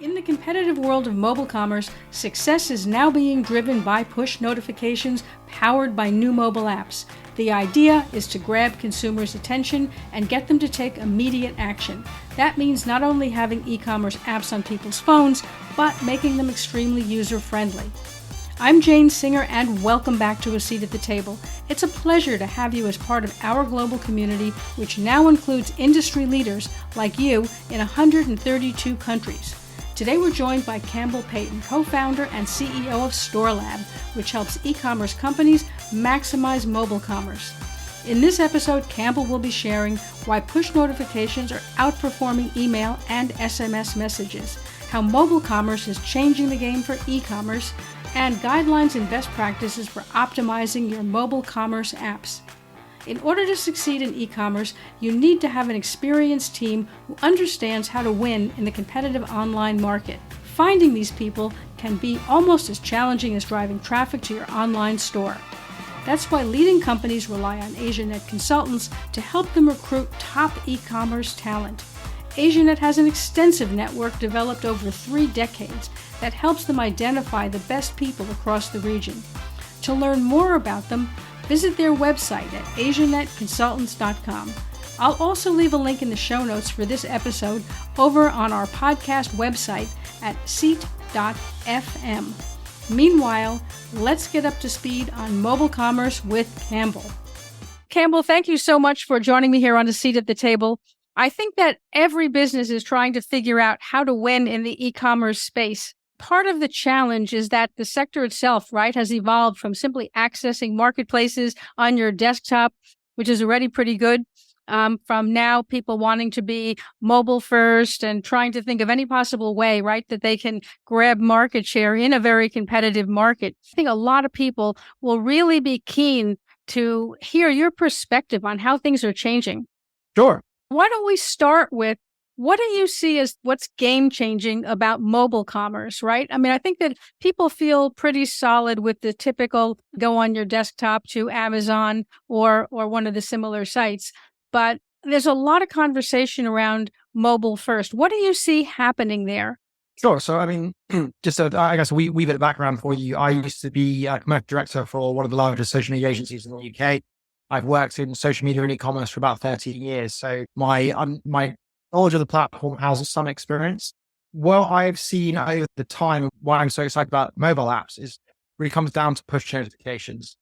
In the competitive world of mobile commerce, success is now being driven by push notifications powered by new mobile apps. The idea is to grab consumers' attention and get them to take immediate action. That means not only having e-commerce apps on people's phones, but making them extremely user-friendly. I'm Jane Singer, and welcome back to A Seat at the Table. It's a pleasure to have you as part of our global community, which now includes industry leaders like you in 132 countries. Today we're joined by Campbell Paton, co-founder and CEO of StoreLab, which helps e-commerce companies maximize mobile commerce. In this episode, Campbell will be sharing why push notifications are outperforming email and SMS messages, how mobile commerce is changing the game for e-commerce, and guidelines and best practices for optimizing your mobile commerce apps. In order to succeed in e-commerce, you need to have an experienced team who understands how to win in the competitive online market. Finding these people can be almost as challenging as driving traffic to your online store. That's why leading companies rely on AsiaNet consultants to help them recruit top e-commerce talent. AsiaNet has an extensive network developed over 3 decades that helps them identify the best people across the region. To learn more about them, visit their website at asianetconsultants.com. I'll also leave a link in the show notes for this episode over on our podcast website at seat.fm. Meanwhile, let's get up to speed on mobile commerce with Campbell. Campbell, thank you so much for joining me here on A Seat at the Table. I think that every business is trying to figure out how to win in the e-commerce space. Part of the challenge is that the sector itself, right, has evolved from simply accessing marketplaces on your desktop, which is already pretty good, from now people wanting to be mobile first and trying to think of any possible way, right, that they can grab market share in a very competitive market. I think a lot of people will really be keen to hear your perspective on how things are changing. Sure. Why don't we start with, what do you see as what's game-changing about mobile commerce, right? I mean, I think that people feel pretty solid with the typical go on your desktop to Amazon or one of the similar sites. But there's a lot of conversation around mobile first. What do you see happening there? Sure. So, I mean, just so I guess we bit of background for you. I used to be a commercial director for one of the largest social media agencies in the UK. I've worked in social media and e-commerce for about 13 years. So my knowledge of the platform has some experience. What I've seen over the time, why I'm so excited about mobile apps is really comes down to push notifications.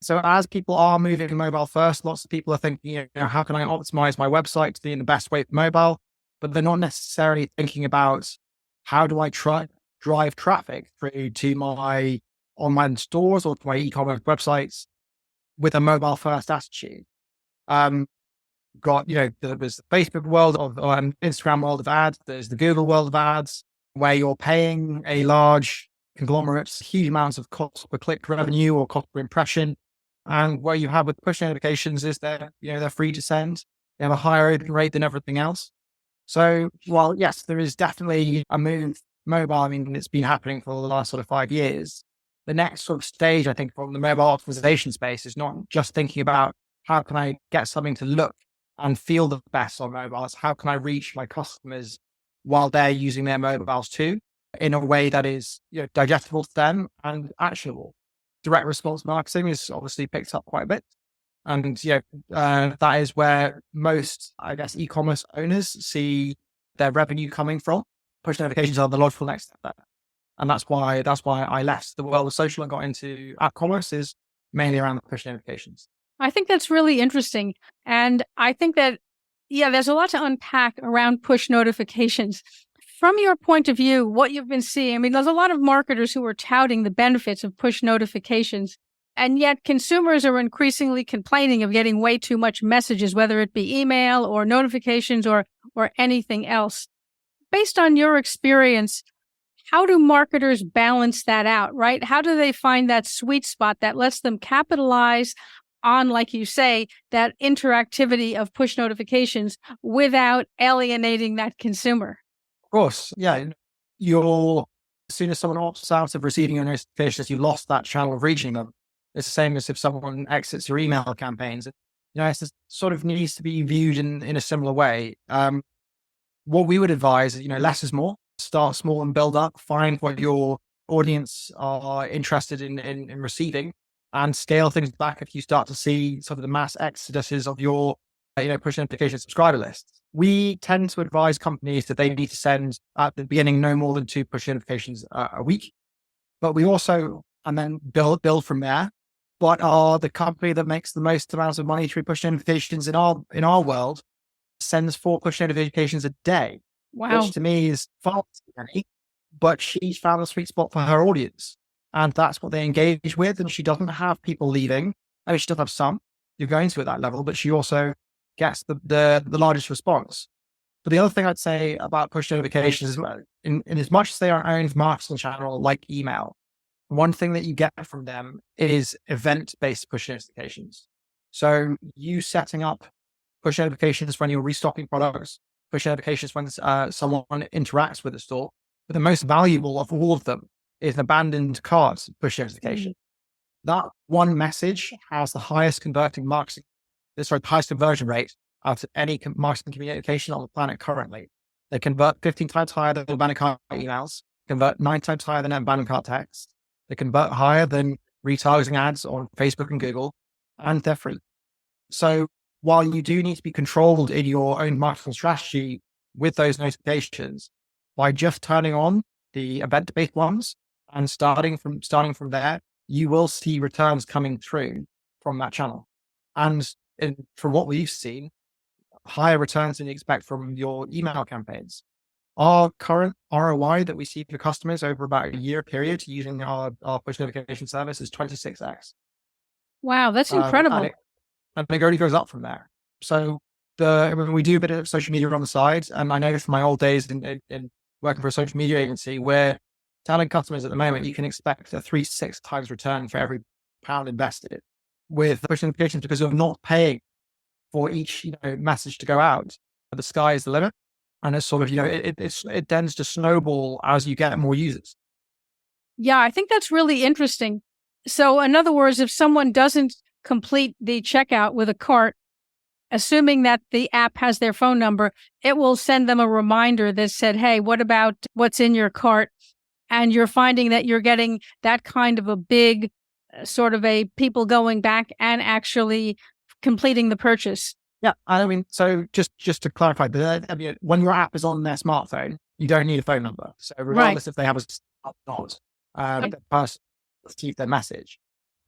So as people are moving mobile first, lots of people are thinking, how can I optimize my website to be in the best way for mobile? But they're not necessarily thinking about how do I drive traffic through to my online stores or to my e-commerce websites with a mobile first attitude. There's the Facebook world of Instagram world of ads. There's the Google world of ads, where you're paying a large conglomerate huge amounts of cost per click revenue or cost per impression. And where you have with push notifications is they're free to send. They have a higher open rate than everything else. So while yes, there is definitely a move mobile. I mean, it's been happening for the last sort of 5 years. The next sort of stage, I think, from the mobile optimization space is not just thinking about how can I get something to look and feel the best on mobile. It's how can I reach my customers while they're using their mobiles too, in a way that is digestible to them and actionable. Direct response marketing is obviously picked up quite a bit. And that is where most, I guess, e-commerce owners see their revenue coming from. Push notifications are the logical next step there. And that's why I left the world of social and got into app commerce, is mainly around the push notifications. I think that's really interesting. And I think that, there's a lot to unpack around push notifications. From your point of view, what you've been seeing, I mean, there's a lot of marketers who are touting the benefits of push notifications. And yet consumers are increasingly complaining of getting way too much messages, whether it be email or notifications or anything else. Based on your experience, how do marketers balance that out, right? How do they find that sweet spot that lets them capitalize on, like you say, that interactivity of push notifications without alienating that consumer? Of course. Yeah. As soon as someone opts out of receiving your notifications, you lost that channel of reaching them. It's the same as if someone exits your email campaigns. It sort of needs to be viewed in a similar way. What we would advise is, less is more. start small and build up, find what your audience are interested in receiving, and scale things back if you start to see sort of the mass exoduses of your push notification subscriber lists. We tend to advise companies that they need to send at the beginning no more than 2 push notifications a week, but we also, and then build from there. What are the company that makes the most amount of money through push notifications in our world sends 4 push notifications a day, Wow. which to me is far too many, but she's found a sweet spot for her audience. And that's what they engage with. And she doesn't have people leaving. I mean, she does have some, you're going to at that level, but she also gets the largest response. But the other thing I'd say about push notifications is in as much as they are owned marketing channel like email, one thing that you get from them is event-based push notifications. So you setting up push notifications when you're restocking products, push notifications when someone interacts with the store. But the most valuable of all of them is an abandoned cart push notification. That one message has the highest highest conversion rate out of any marketing communication on the planet currently. They convert 15 times higher than abandoned cart emails, convert 9 times higher than abandoned cart text. They convert higher than retargeting ads on Facebook and Google, and they're free. So while you do need to be controlled in your own marketing strategy with those notifications, by just turning on the event-based ones and starting from there, you will see returns coming through from that channel. And from what we've seen, higher returns than you expect from your email campaigns. Our current ROI that we see for customers over about a year period using our push notification service is 26x. Wow, that's incredible. And it only goes up from there. So we do a bit of social media on the side. And I know from my old days in working for a social media agency, we're telling customers at the moment, you can expect a 3 to 6 times return for every pound invested with push notifications because of not paying for each message to go out. The sky is the limit. And it's sort of, it tends to snowball as you get more users. Yeah, I think that's really interesting. So in other words, if someone doesn't complete the checkout with a cart, assuming that the app has their phone number, it will send them a reminder that said, hey, what about what's in your cart? And you're finding that you're getting that kind of a big sort of a people going back and actually completing the purchase. Yeah, I mean, so just to clarify, when your app is on their smartphone, you don't need a phone number. So regardless if they have a or not, the person receives their message.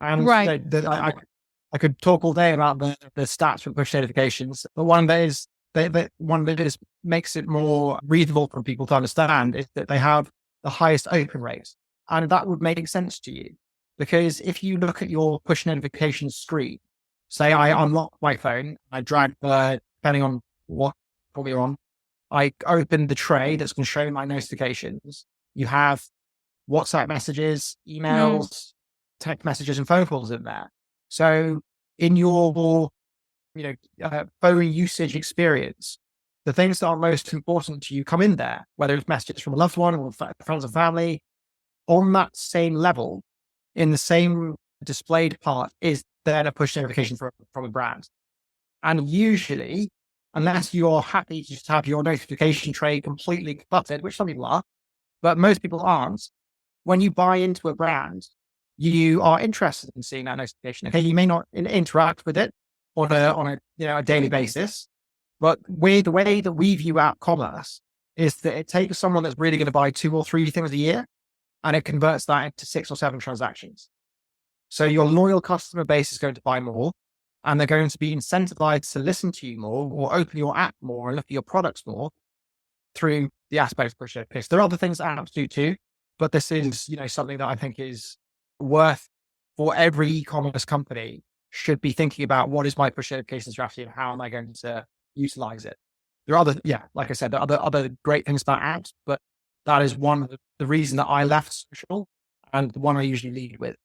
And I could talk all day about the stats for push notifications, but one that makes it more reasonable for people to understand is that they have the highest open rate, and that would make sense to you because if you look at your push notification screen. Say I unlock my phone, I drag depending on what probably you're on, I open the tray that's going to show my notifications. You have WhatsApp messages, emails, text messages, and phone calls in there. So in your phone usage experience, the things that are most important to you come in there, whether it's messages from a loved one or friends and family, on that same level, in the same displayed part is then a push notification from a brand. And usually, unless you're happy to just have your notification tray completely cluttered, which some people are, but most people aren't, when you buy into a brand, you are interested in seeing that notification. Okay, you may not interact with it on a daily basis, but the way that we view app commerce is that it takes someone that's really going to buy 2 or 3 things a year, and it converts that into 6 or 7 transactions. So your loyal customer base is going to buy more, and they're going to be incentivized to listen to you more or open your app more and look at your products more through the aspect of push notifications. There are other things that apps do too, but this is, something that I think is worth for every e-commerce company should be thinking about what is my push notification strategy and how am I going to utilize it. There are like I said, there are other great things about apps, but that is one of the reason that I left social and the one I usually lead with.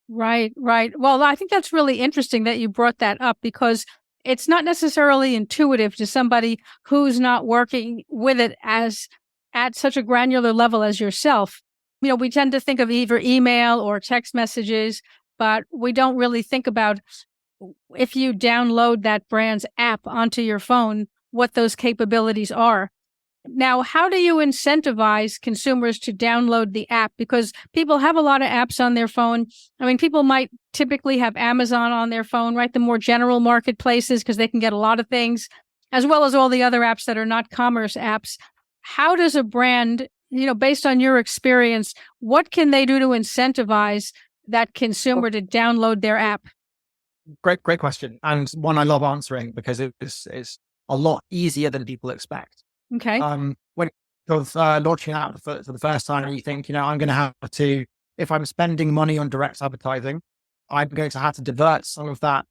Right. Well, I think that's really interesting that you brought that up because it's not necessarily intuitive to somebody who's not working with it as at such a granular level as yourself. We tend to think of either email or text messages, but we don't really think about if you download that brand's app onto your phone, what those capabilities are. Now, how do you incentivize consumers to download the app? Because people have a lot of apps on their phone. I mean, people might typically have Amazon on their phone, right? The more general marketplaces, because they can get a lot of things, as well as all the other apps that are not commerce apps. How does a brand, based on your experience, what can they do to incentivize that consumer to download their app? Great question. And one I love answering because it's a lot easier than people expect. Okay. When you're launching out for the first time, you think, I'm going to have to, if I'm spending money on direct advertising, I'm going to have to divert some of that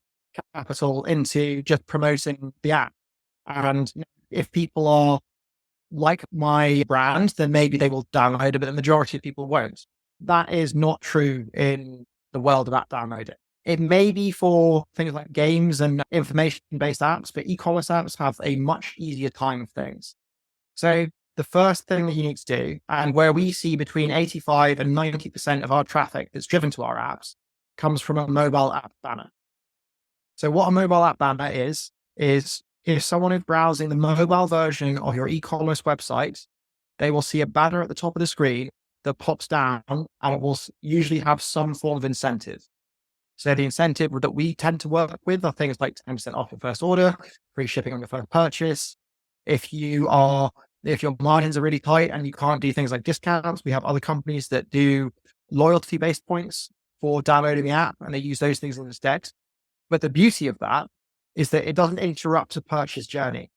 capital into just promoting the app. And if people are like my brand, then maybe they will download it, but the majority of people won't. That is not true in the world of app downloading. It may be for things like games and information-based apps, but e-commerce apps have a much easier time of things. So the first thing that you need to do, and where we see between 85 and 90% of our traffic that's driven to our apps, comes from a mobile app banner. So what a mobile app banner is if someone is browsing the mobile version of your e-commerce website, they will see a banner at the top of the screen that pops down, and it will usually have some form of incentive. So the incentive that we tend to work with are things like 10% off your first order, free shipping on your first purchase. If your margins are really tight and you can't do things like discounts, we have other companies that do loyalty-based points for downloading the app, and they use those things instead. But the beauty of that is that it doesn't interrupt a purchase journey.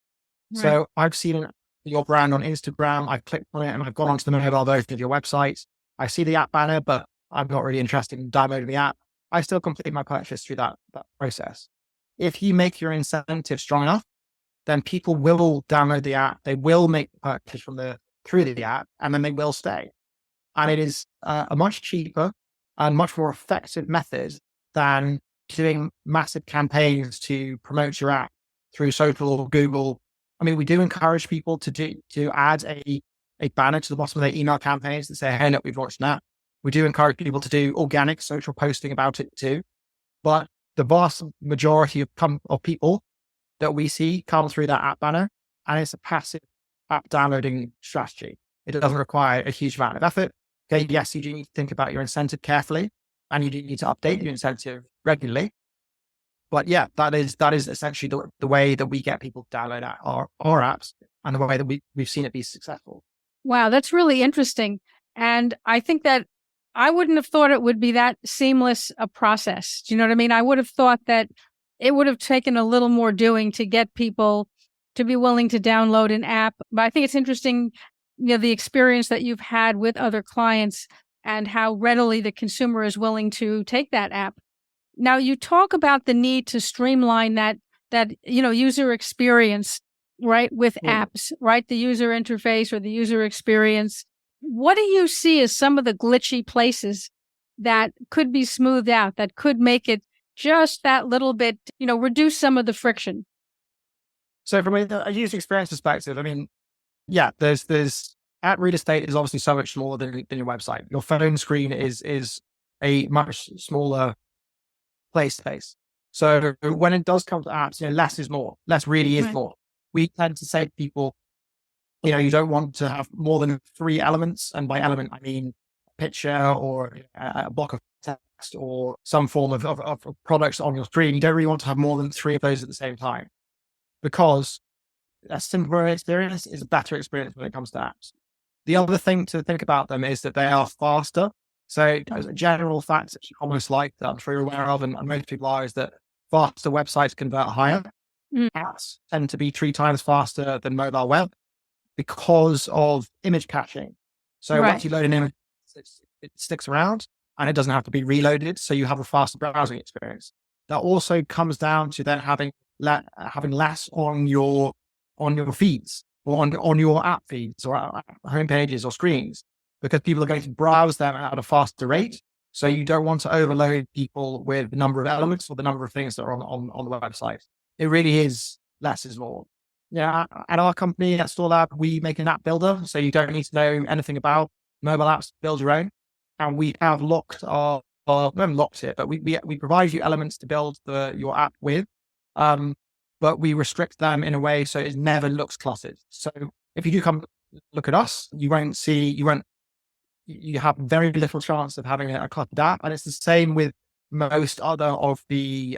Right. So I've seen your brand on Instagram, I've clicked on it and I've gone onto the mobile version of your website. I see the app banner, but I'm not really interested in downloading the app. I still complete my purchase through that process. If you make your incentive strong enough, then people will download the app. They will make the purchase through the app, and then they will stay. And it is a much cheaper and much more effective method than doing massive campaigns to promote your app through social or Google. I mean, we do encourage people to add a banner to the bottom of their email campaigns that say, hey, look, we've launched an app. We do encourage people to do organic social posting about it too. But the vast majority of people that we see come through that app banner, and it's a passive app downloading strategy. It doesn't require a huge amount of effort. Okay, yes, you do need to think about your incentive carefully, and you do need to update your incentive regularly. But yeah, that is essentially the way that we get people to download our apps, and the way that we've seen it be successful. Wow, that's really interesting. And I think that I wouldn't have thought it would be that seamless a process. Do you know what I mean? I would have thought that it would have taken a little more doing to get people to be willing to download an app. But I think it's interesting, the experience that you've had with other clients and how readily the consumer is willing to take that app. Now, you talk about the need to streamline that user experience, right, with apps, right? The user interface or the user experience. What do you see as some of the glitchy places that could be smoothed out, that could make it just that little bit, reduce some of the friction? So from a user experience perspective, I mean, yeah, there's app real estate is obviously so much smaller than your website. Your phone screen is a much smaller play space. So when it does come to apps, less is more. Less really is more. We tend to say to people, you don't want to have more than 3 elements. And by element, I mean a picture or a block of text or some form of products on your screen. You don't really want to have more than 3 of those at the same time, because a simpler experience is a better experience when it comes to apps. The other thing to think about them is that they are faster. So as a general fact, it's almost like that I'm sure you're aware of, and most people are, is that faster websites convert higher. Apps tend to be 3 times faster than mobile web because of image caching. So once you load an image, it sticks around and it doesn't have to be reloaded. So you have a faster browsing experience. That also comes down to then having less on your feeds or on your app feeds or home pages or screens, because people are going to browse them at a faster rate. So you don't want to overload people with the number of elements or the number of things that are on the website. It really is less is more. Yeah, at our company at StoreLab, we make an app builder, so you don't need to know anything about mobile apps. Build your own, and we have locked we haven't locked it, but we provide you elements to build your app with, but we restrict them in a way so it never looks cluttered. So if you do come look at us, you have very little chance of having a cluttered app. And it's the same with most other of the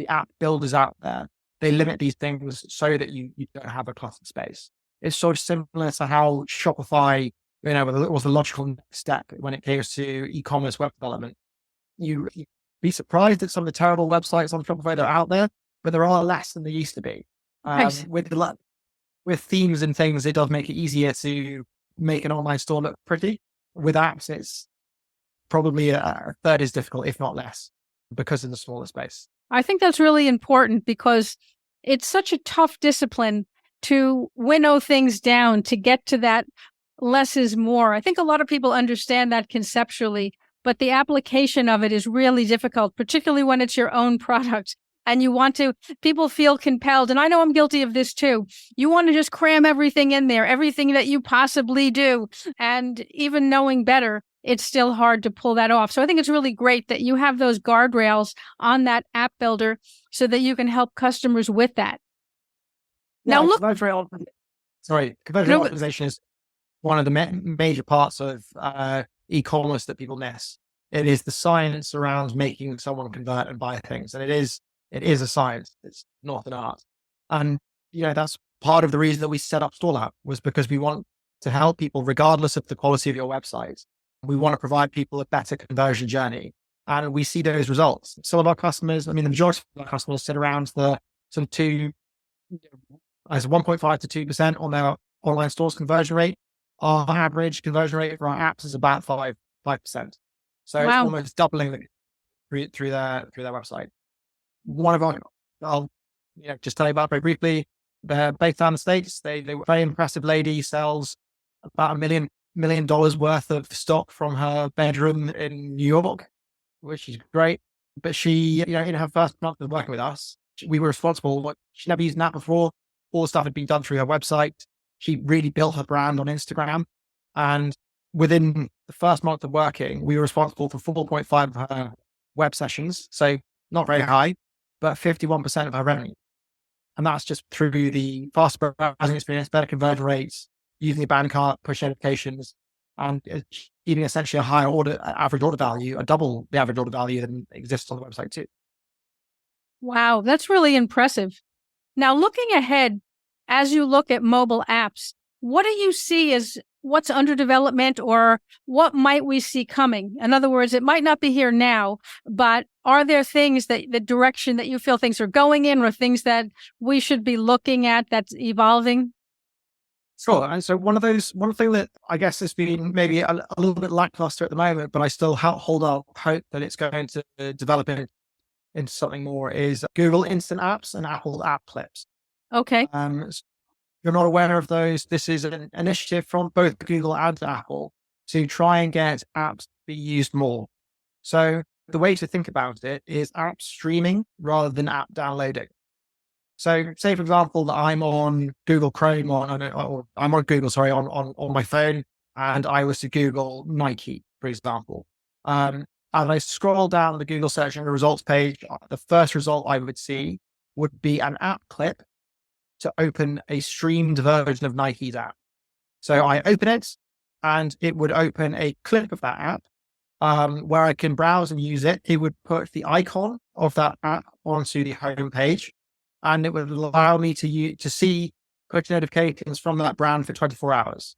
app builders out there. They limit these things so that you don't have a cluttered space. It's sort of similar to how Shopify, was the logical next step when it comes to e-commerce web development. You'd be surprised at some of the terrible websites on Shopify that are out there, but there are less than there used to be. Nice. With themes and things, it does make it easier to make an online store look pretty. With apps, it's probably a third as difficult, if not less, because of the smaller space. I think that's really important because it's such a tough discipline to winnow things down to get to that less is more. I think a lot of people understand that conceptually, but the application of it is really difficult, particularly when it's your own product. And people feel compelled. And I know I'm guilty of this too. You want to just cram everything in there, everything that you possibly do. And even knowing better, it's still hard to pull that off. So I think it's really great that you have those guardrails on that app builder so that you can help customers with that. Now, conversion optimization is one of the major parts of e-commerce that people miss. It is the science around making someone convert and buy things. And it is a science. It's not an art. And, that's part of the reason that we set up StoreLab, was because we want to help people regardless of the quality of your website. We want to provide people a better conversion journey. And we see those results. Some of our customers, the majority of our customers sit around the sort of 1.5 to 2% on their online stores conversion rate. Our average conversion rate for our apps is about 5%. So It's almost doubling through their website. One of I'll just tell you about very briefly. They're based down in the States. They were a very impressive lady, sells about $1 million worth of stock from her bedroom in New York, which is great. But she, in her first month of working with us, we were responsible. She never used an app before. All the stuff had been done through her website. She really built her brand on Instagram. And within the first month of working, we were responsible for 4.5 of her web sessions. So not very high, but 51% of her revenue. And that's just through the faster browsing experience, better conversion rates, using the abandoned cart, push notifications, and achieving essentially a higher average order value, a double the average order value that exists on the website too. Wow, that's really impressive. Now, looking ahead, as you look at mobile apps, what do you see as what's under development, or what might we see coming? In other words, it might not be here now, but are there things the direction that you feel things are going in, or things that we should be looking at that's evolving? Sure. And so one thing that I guess has been maybe a little bit lackluster at the moment, but I still hold out hope that it's going to develop into something more, is Google Instant Apps and Apple App Clips. Okay. If you're not aware of those, this is an initiative from both Google and Apple to try and get apps to be used more. So the way to think about it is app streaming rather than app downloading. So say, for example, that I'm on Google Chrome I'm on Google, on my phone, and I was to Google Nike, for example. And I scroll down the Google search and the results page. The first result I would see would be an app clip to open a streamed version of Nike's app. So I open it, and it would open a clip of that app where I can browse and use it. It would put the icon of that app onto the home page, and it would allow me to see push notifications from that brand for 24 hours.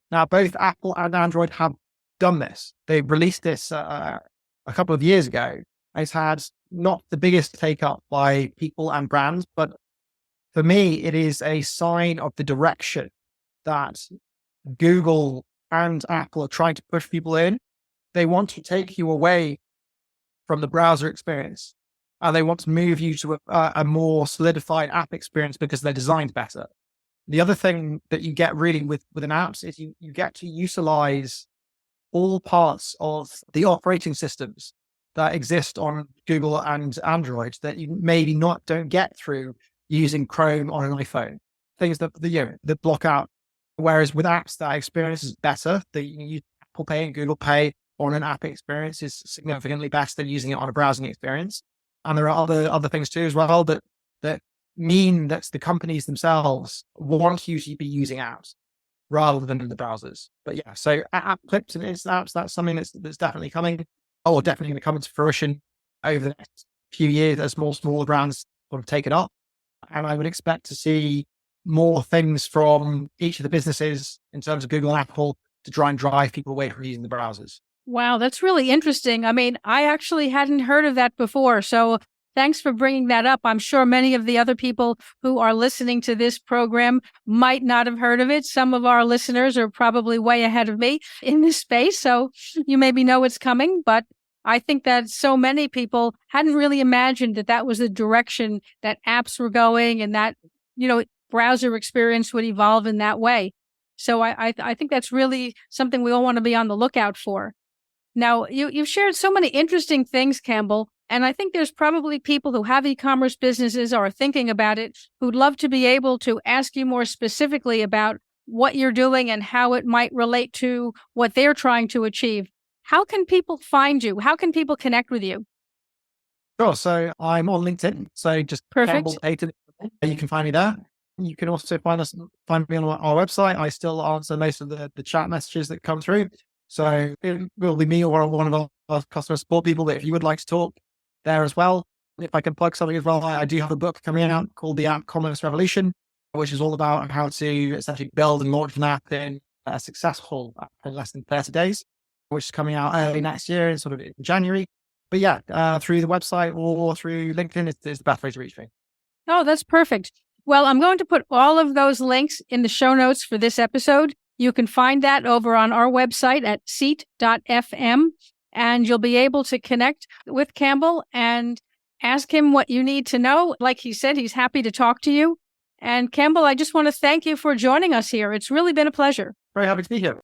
Now, both Apple and Android have done this. They released this a couple of years ago. It's had not the biggest take up by people and brands, but for me, it is a sign of the direction that Google and Apple are trying to push people in. They want to take you away from the browser experience, and they want to move you to a more solidified app experience because they're designed better. The other thing that you get really within apps is you get to utilize all parts of the operating systems that exist on Google and Android that you maybe don't get through using Chrome on an iPhone. Things that block out. Whereas with apps, that experience is better. The Apple Pay and Google Pay on an app experience is significantly better than using it on a browsing experience. And there are other things too as well that mean that the companies themselves want you to be using apps rather than the browsers. But yeah, so app clips and instant apps, that's something that's definitely coming, or definitely going to come into fruition over the next few years as more smaller brands sort of take it up. And I would expect to see more things from each of the businesses in terms of Google and Apple to try and drive people away from using the browsers. Wow, that's really interesting. I mean, I actually hadn't heard of that before. So thanks for bringing that up. I'm sure many of the other people who are listening to this program might not have heard of it. Some of our listeners are probably way ahead of me in this space. So you maybe know it's coming, but I think that so many people hadn't really imagined that that was the direction that apps were going and that, browser experience would evolve in that way. So I think that's really something we all want to be on the lookout for. Now, you've shared so many interesting things, Campbell, and I think there's probably people who have e-commerce businesses or are thinking about it who'd love to be able to ask you more specifically about what you're doing and how it might relate to what they're trying to achieve. How can people find you? How can people connect with you? Sure. So I'm on LinkedIn. So just Perfect. Campbell Paton. You can find me there. You can also find me on our website. I still answer most of the chat messages that come through. So it will be me or one of our customer support people that if you would like to talk there as well. If I can plug something as well, I do have a book coming out called The App Commerce Revolution, which is all about how to essentially build and launch an app in a successful app in less than 30 days, which is coming out early next year, sort of in January. But yeah, through the website or through LinkedIn is the best way to reach me. Oh, that's perfect. Well, I'm going to put all of those links in the show notes for this episode. You can find that over on our website at seat.fm, and you'll be able to connect with Campbell and ask him what you need to know. Like he said, he's happy to talk to you. And Campbell, I just want to thank you for joining us here. It's really been a pleasure. Very happy to be here.